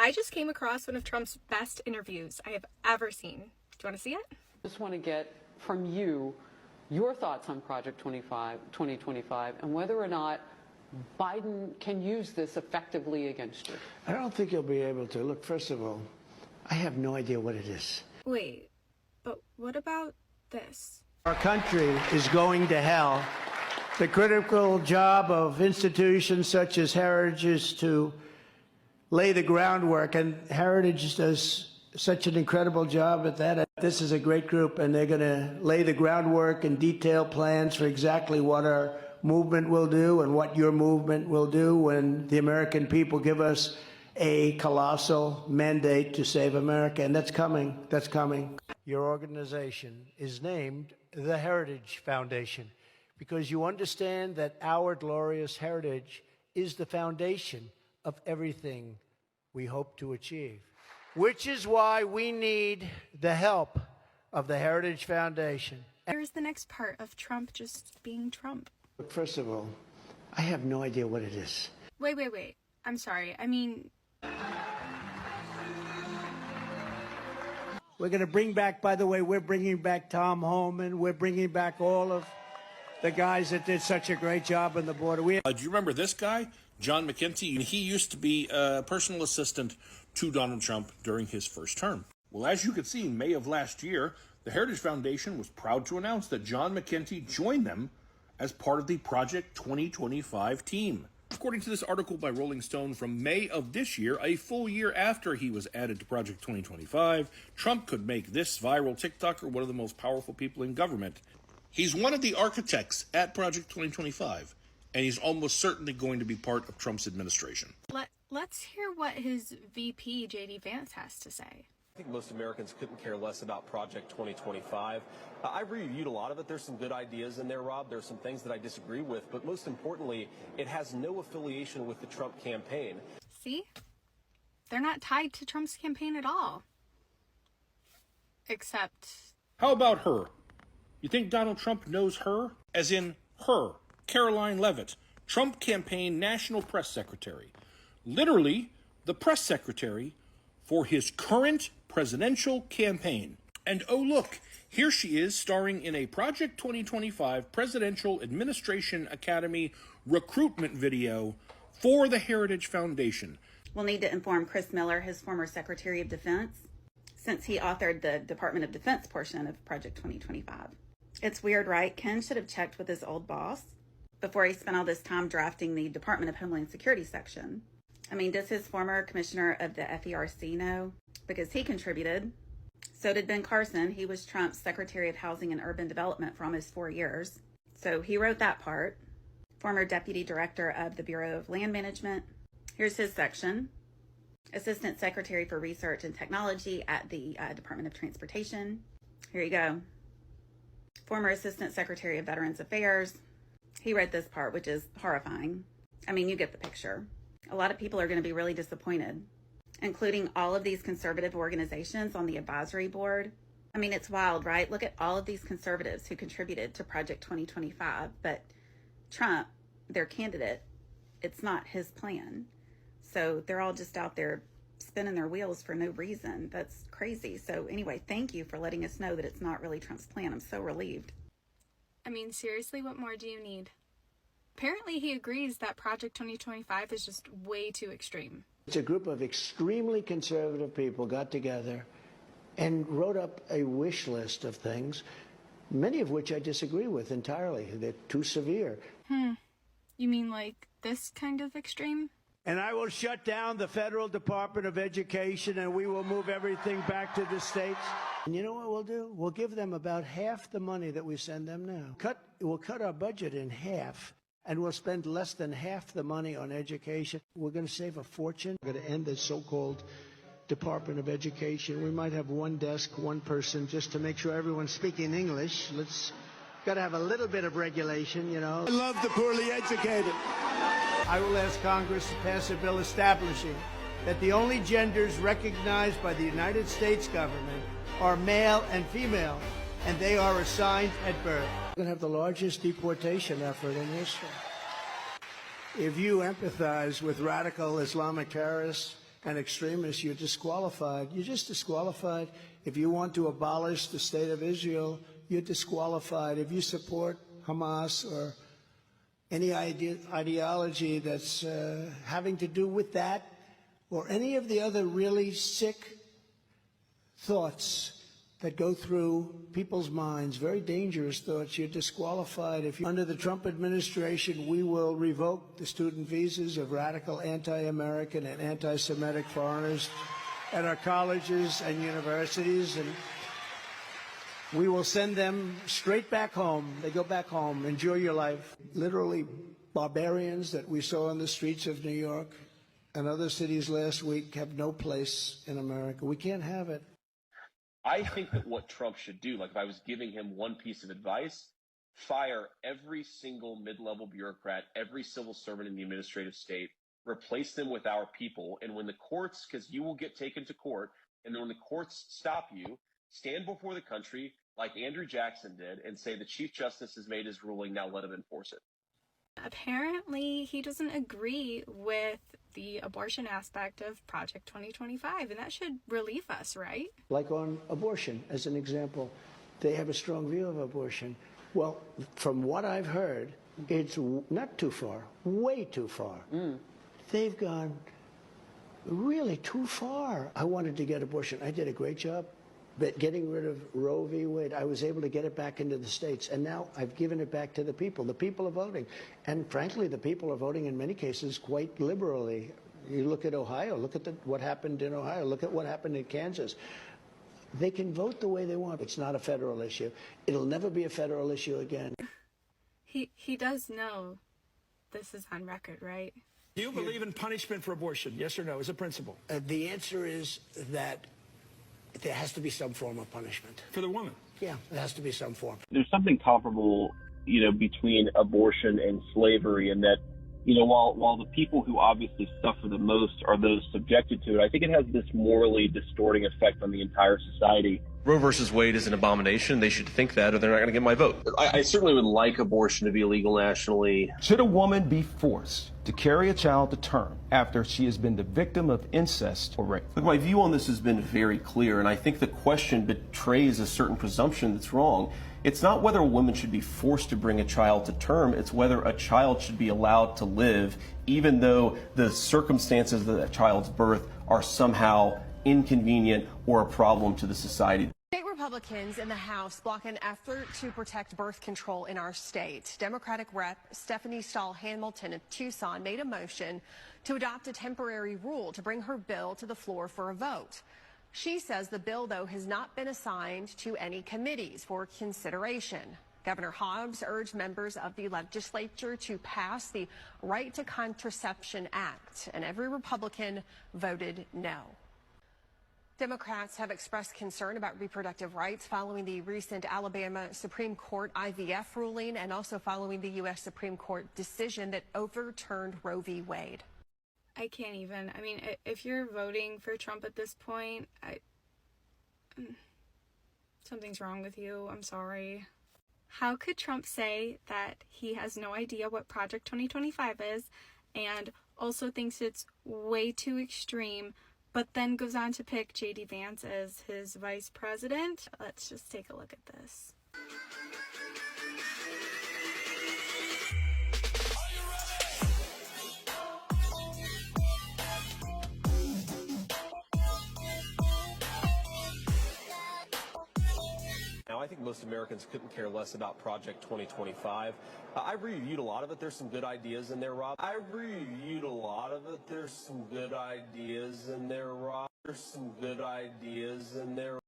I just came across one of Trump's best interviews I have ever seen. Do you want to see it? I just want to get from you your thoughts on Project 2025 and whether or not Biden can use this effectively against you. I don't think he'll be able to. Look, first of all, I have no idea what it is. Wait, but what about this? Our country is going to hell. The critical job of institutions such as Heritage is to lay the groundwork, and Heritage does such an incredible job at that. This is a great group, and they're going to lay the groundwork and detail plans for exactly what our movement will do and what your movement will do when the American people give us a colossal mandate to save America. And that's coming. That's coming. Your organization is named the Heritage Foundation because you understand that our glorious heritage is the foundation of everything we hope to achieve, which is why we need the help of the Heritage Foundation. Here's the next part of Trump just being Trump. First of all, I have no idea what it is. Wait. I'm sorry. I mean... We're going to bring back, by the way, we're bringing back Tom Homan. We're bringing back all of the guys that did such a great job on the border. Do you remember this guy, John McKenty? He used to be a personal assistant to Donald Trump during his first term. Well, as you could see, in May of last year, the Heritage Foundation was proud to announce that John McKenty joined them as part of the Project 2025 team. According to this article by Rolling Stone from May of this year, a full year after he was added to Project 2025, Trump could make this viral TikToker one of the most powerful people in government. He's one of the architects at Project 2025, and he's almost certainly going to be part of Trump's administration. Let's hear what his VP, J.D. Vance, has to say. I think most Americans couldn't care less about Project 2025. I reviewed a lot of it. There's some good ideas in there, Rob. There's some things that I disagree with. But most importantly, it has no affiliation with the Trump campaign. See? They're not tied to Trump's campaign at all. Except... How about her? You think Donald Trump knows her? As in her, Caroline Leavitt, Trump campaign national press secretary. Literally, the press secretary for his current presidential campaign. And oh look, here she is starring in a Project 2025 Presidential Administration Academy recruitment video for the Heritage Foundation. We'll need to inform Chris Miller, his former Secretary of Defense, since he authored the Department of Defense portion of Project 2025. It's weird, right? Ken should have checked with his old boss before he spent all this time drafting the Department of Homeland Security section. I mean, does his former commissioner of the FERC know? Because he contributed. So did Ben Carson. He was Trump's Secretary of Housing and Urban Development for almost 4 years. So he wrote that part. Former Deputy Director of the Bureau of Land Management. Here's his section. Assistant Secretary for Research and Technology at the Department of Transportation. Here you go. Former Assistant Secretary of Veterans Affairs. He wrote this part, which is horrifying. I mean, you get the picture. A lot of people are going to be really disappointed, including all of these conservative organizations on the advisory board. I mean, it's wild, right? Look at all of these conservatives who contributed to Project 2025, but Trump, their candidate, it's not his plan. So they're all just out there spinning their wheels for no reason. That's crazy. So anyway, thank you for letting us know that it's not really Trump's plan. I'm so relieved. I mean, seriously, what more do you need? Apparently he agrees that Project 2025 is just way too extreme. It's a group of extremely conservative people got together and wrote up a wish list of things, many of which I disagree with entirely. They're too severe. You mean like this kind of extreme? And I will shut down the Federal Department of Education, and we will move everything back to the states. And you know what we'll do? We'll give them about half the money that we send them now. We'll cut our budget in half, and we'll spend less than half the money on education. We're going to save a fortune. We're going to end the so-called Department of Education. We might have one desk, one person, just to make sure everyone's speaking English. Got to have a little bit of regulation, you know. I love the poorly educated. I will ask Congress to pass a bill establishing that the only genders recognized by the United States government are male and female, and they are assigned at birth. We're going to have the largest deportation effort in history. If you empathize with radical Islamic terrorists, and extremists, you're disqualified. You're just disqualified. If you want to abolish the state of Israel, you're disqualified. If you support Hamas or any ideology that's having to do with that or any of the other really sick thoughts that go through people's minds, very dangerous thoughts, you're disqualified. If you're under the Trump administration, we will revoke the student visas of radical anti-American and anti-Semitic foreigners at our colleges and universities, and we will send them straight back home. They go back home. Enjoy your life. Literally barbarians that we saw on the streets of New York and other cities last week have no place in America. We can't have it. I think that what Trump should do, like if I was giving him one piece of advice, fire every single mid-level bureaucrat, every civil servant in the administrative state, replace them with our people. And when the courts, because you will get taken to court, and then when the courts stop you, stand before the country like Andrew Jackson did and say the Chief Justice has made his ruling, now let him enforce it. Apparently, he doesn't agree with the abortion aspect of Project 2025, and that should relieve us, right? Like on abortion, as an example, they have a strong view of abortion. Well, from what I've heard, it's not too far, way too far. They've gone really too far. I wanted to get abortion. I did a great job. But getting rid of Roe v. Wade, I was able to get it back into the states. And now I've given it back to the people. The people are voting. And frankly, the people are voting in many cases quite liberally. You look at Ohio, look at what happened in Ohio, look at what happened in Kansas. They can vote the way they want. It's not a federal issue. It'll never be a federal issue again. He does know this is on record, right? Do you believe in punishment for abortion? Yes or no, as a principle? The answer is that there has to be some form of punishment. For the woman? Yeah, there has to be some form. There's something comparable, between abortion and slavery, and that, while the people who obviously suffer the most are those subjected to it, I think it has this morally distorting effect on the entire society. Roe versus Wade is an abomination. They should think that, or they're not going to get my vote. I certainly would like abortion to be illegal nationally. Should a woman be forced to carry a child to term after she has been the victim of incest or rape? Look, my view on this has been very clear, and I think the question betrays a certain presumption that's wrong. It's not whether a woman should be forced to bring a child to term, it's whether a child should be allowed to live, even though the circumstances of that child's birth are somehow inconvenient or a problem to the society. State Republicans in the House block an effort to protect birth control in our state. Democratic Rep. Stephanie Stahl Hamilton of Tucson made a motion to adopt a temporary rule to bring her bill to the floor for a vote. She says the bill, though, has not been assigned to any committees for consideration. Governor Hobbs urged members of the legislature to pass the Right to Contraception Act, and every Republican voted no. Democrats have expressed concern about reproductive rights following the recent Alabama Supreme Court IVF ruling and also following the U.S. Supreme Court decision that overturned Roe v. Wade. I can't even. I mean, if you're voting for Trump at this point, something's wrong with you. I'm sorry. How could Trump say that he has no idea what Project 2025 is and also thinks it's way too extreme, but then goes on to pick J.D. Vance as his vice president? Let's just take a look at this. Now, I think most Americans couldn't care less about Project 2025. I reviewed a lot of it. There's some good ideas in there, Rob. There's some good ideas in there, Rob.